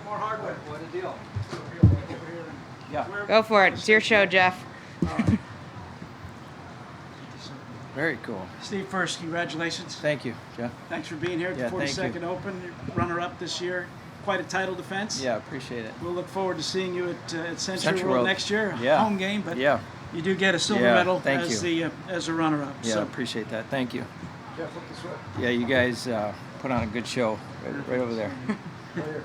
more hardwood. What a deal. Yeah. Go for it. It's your show, Jeff. Very cool. Steve, first, congratulations. Thank you, Jeff. Thanks for being here at the Yeah, thank 42nd Open, runner-up this year. Quite a title defense. Yeah, appreciate it. We'll look forward to seeing you at Century Century World World next year. Yeah. Home game, but Yeah. you do get a silver Yeah, medal thank as you. as a runner-up. Yeah, So, appreciate that. Thank you. Jeff, flip this way. Yeah, you guys put on a good show right over there. Right here.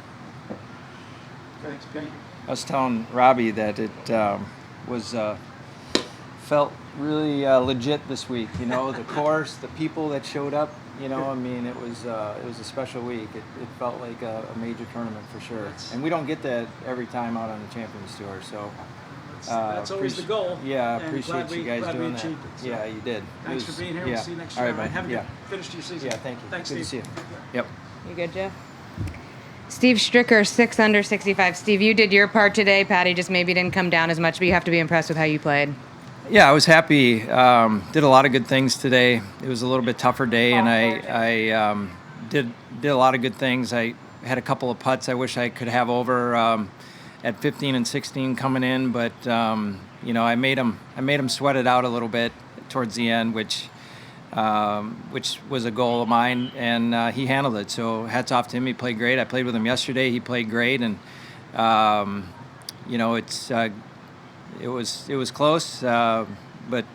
Thanks, thank you. I was telling Robbie that it was felt really legit this week. You know, the course, the people that showed up. You know, I mean, it was a special week. It felt like a major tournament for sure. And we don't get that every time out on the Champions Tour. So That's always the goal. Yeah, and appreciate you guys glad we doing that. achieved it, so. Yeah, you did. Thanks for being here. We'll see you next All year. right, man. Have a Yeah. good finish to your season. Yeah, thank you. Thanks, Good Steve. to see you. Yep. You good, Jeff? Steve Stricker, 6 under 65. Steve, you did your part today. Patty just maybe didn't come down as much, but you have to be impressed with how you played. Yeah, I was happy. Did a lot of good things today. It was a little bit tougher day, and I did a lot of good things. I had a couple of putts I wish I could have over at 15 and 16 coming in, but you know, I made him sweat it out a little bit towards the end, which was a goal of mine, and he handled it. So hats off to him. He played great. I played with him yesterday. He played great, and you know, it was close, but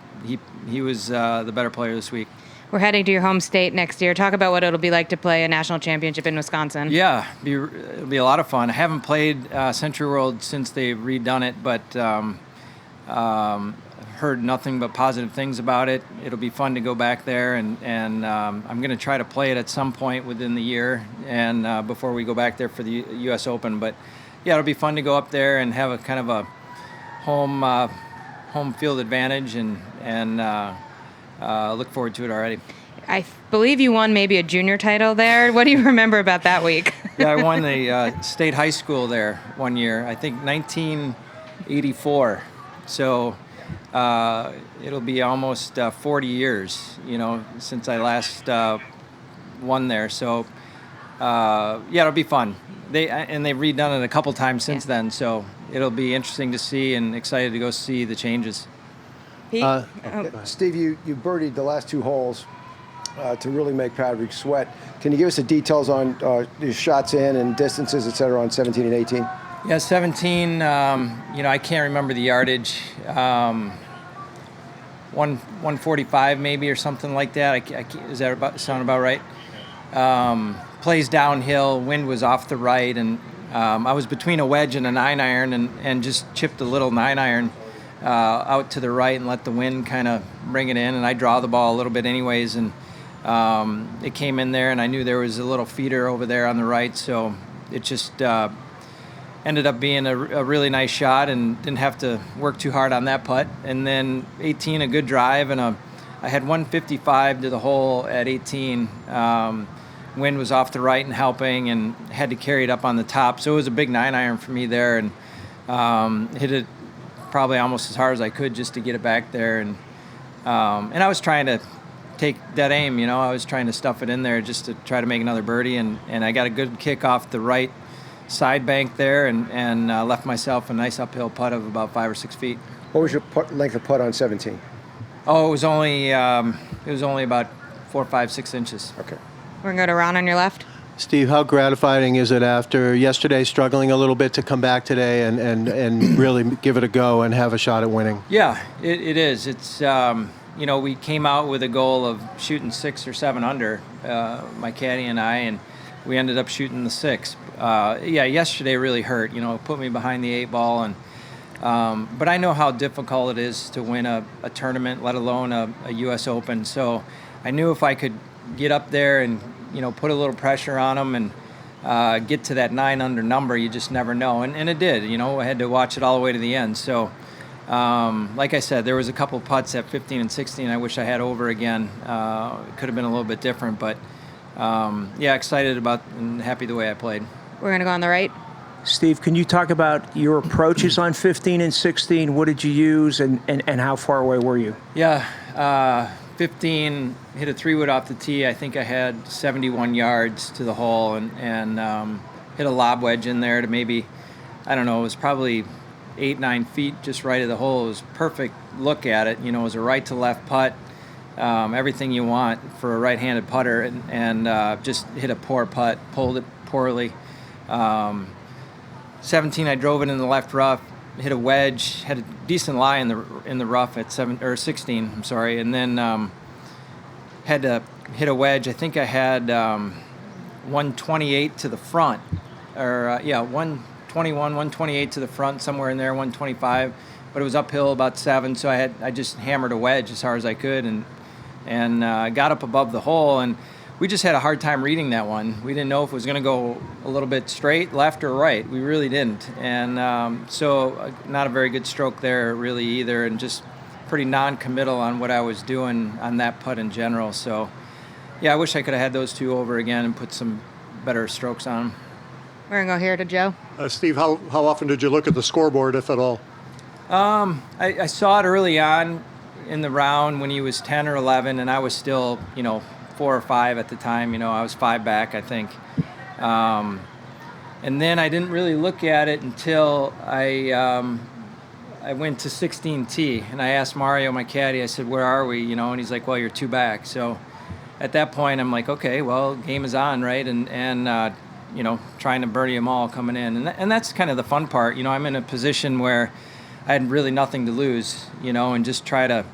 he was the better player this week. We're heading to your home state next year. Talk about what it'll be like to play a national championship in Wisconsin. Yeah, it'll be a lot of fun. I haven't played Century World since they've redone it, but heard nothing but positive things about it. It'll be fun to go back there, and I'm going to try to play it at some point within the year and before we go back there for the U.S. Open. But yeah, it'll be fun to go up there and have a kind of a home field advantage, and look forward to it already. I believe you won maybe a junior title there. What do you remember about that week? Yeah, I won the state high school there one year. I think 1984. So it'll be almost 40 years, you know, since I last won there. So yeah, it'll be fun. They've redone it a couple times since then. So it'll be interesting to see, and excited to go see the changes. Steve, you birdied the last 2 holes to really make Patrick sweat. Can you give us the details on your shots in and distances, et cetera, on 17 and 18? Yeah, 17, you know, I can't remember the yardage. 145 maybe or something like that. Is that sound about right? Plays downhill, wind was off the right, and I was between a wedge and a 9-iron and just chipped a little 9-iron out to the right and let the wind kind of bring it in, and I draw the ball a little bit anyways, and it came in there, and I knew there was a little feeder over there on the right, so it just ended up being a really nice shot and didn't have to work too hard on that putt. And then 18, a good drive, and I had 155 to the hole at 18. Wind was off the right and helping, and had to carry it up on the top, so it was a big 9-iron for me there, and hit it probably almost as hard as I could just to get it back there, and I was trying to take dead aim, you know. I was trying to stuff it in there just to try to make another birdie, and I got a good kick off the right side bank there, and left myself a nice uphill putt of about 5 or 6 feet. What was your length of putt on 17? Oh, it was only about 4, 5, 6 inches. Okay. We're going to go to Ron on your left. Steve, how gratifying is it after yesterday struggling a little bit to come back today and really give it a go and have a shot at winning? Yeah, it is. It's, you know, we came out with a goal of shooting 6 or 7 under, my caddy and I, and we ended up shooting the 6. Yeah, yesterday really hurt, you know, it put me behind the 8 ball, and but I know how difficult it is to win a tournament, let alone a U.S. Open. So I knew if I could get up there and, you know, put a little pressure on them and get to that 9 under number, you just never know. And it did, you know. I had to watch it all the way to the end. So like I said, there was a couple putts at 15 and 16 I wish I had over again. It could have been a little bit different, but yeah, excited about and happy the way I played. We're going to go on the right. Steve, can you talk about your approaches on 15 and 16? What did you use, and how far away were you? Yeah, 15, hit a 3-wood off the tee. I think I had 71 yards to the hole, and hit a lob wedge in there to maybe, I don't know, it was probably 8-9 feet just right of the hole. It was perfect look at it. You know, it was a right to left putt, everything you want for a right-handed putter, and just hit a poor putt, pulled it poorly. 17, I drove it in the left rough, hit a wedge, had a decent lie in the rough at 16. I'm sorry, and then had to hit a wedge. I think I had 128 to the front, or 121, 128 to the front, somewhere in there, 125. But it was uphill about 7, so I just hammered a wedge as hard as I could, and got up above the hole, and we just had a hard time reading that one. We didn't know if it was going to go a little bit straight, left, or right. We really didn't, and so not a very good stroke there really either, and just pretty non-committal on what I was doing on that putt in general. So yeah, I wish I could have had those two over again and put some better strokes on them. We're going to go here to Joe. Steve, how often did you look at the scoreboard, if at all? I saw it early on in the round when he was 10 or 11, and I was still, 4 or 5 at the time. I was 5 back, I think. And then I didn't really look at it until I went to 16T, and I asked Mario, my caddy, I said, where are we? And he's like, well, you're 2 back. So at that point, I'm like, okay, well, game is on, right? And trying to birdie them all coming in. And that's kind of the fun part. I'm in a position where I had really nothing to lose, and just try to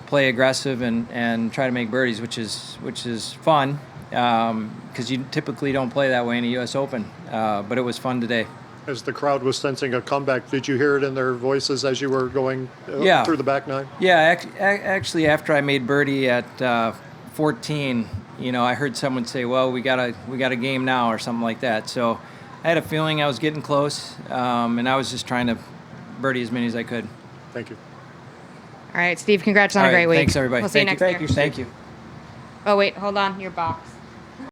play aggressive and try to make birdies, which is fun, because you typically don't play that way in a U.S. Open. But it was fun today. As the crowd was sensing a comeback, did you hear it in their voices as you were going through the back nine? Yeah, actually, after I made birdie at 14, I heard someone say, "Well, we got a game now," or something like that. So I had a feeling I was getting close, and I was just trying to birdie as many as I could. Thank you. All right, Steve, congrats on a great week. Thanks, everybody. We'll see you next year. Thank you. Oh, wait, hold on. Your box.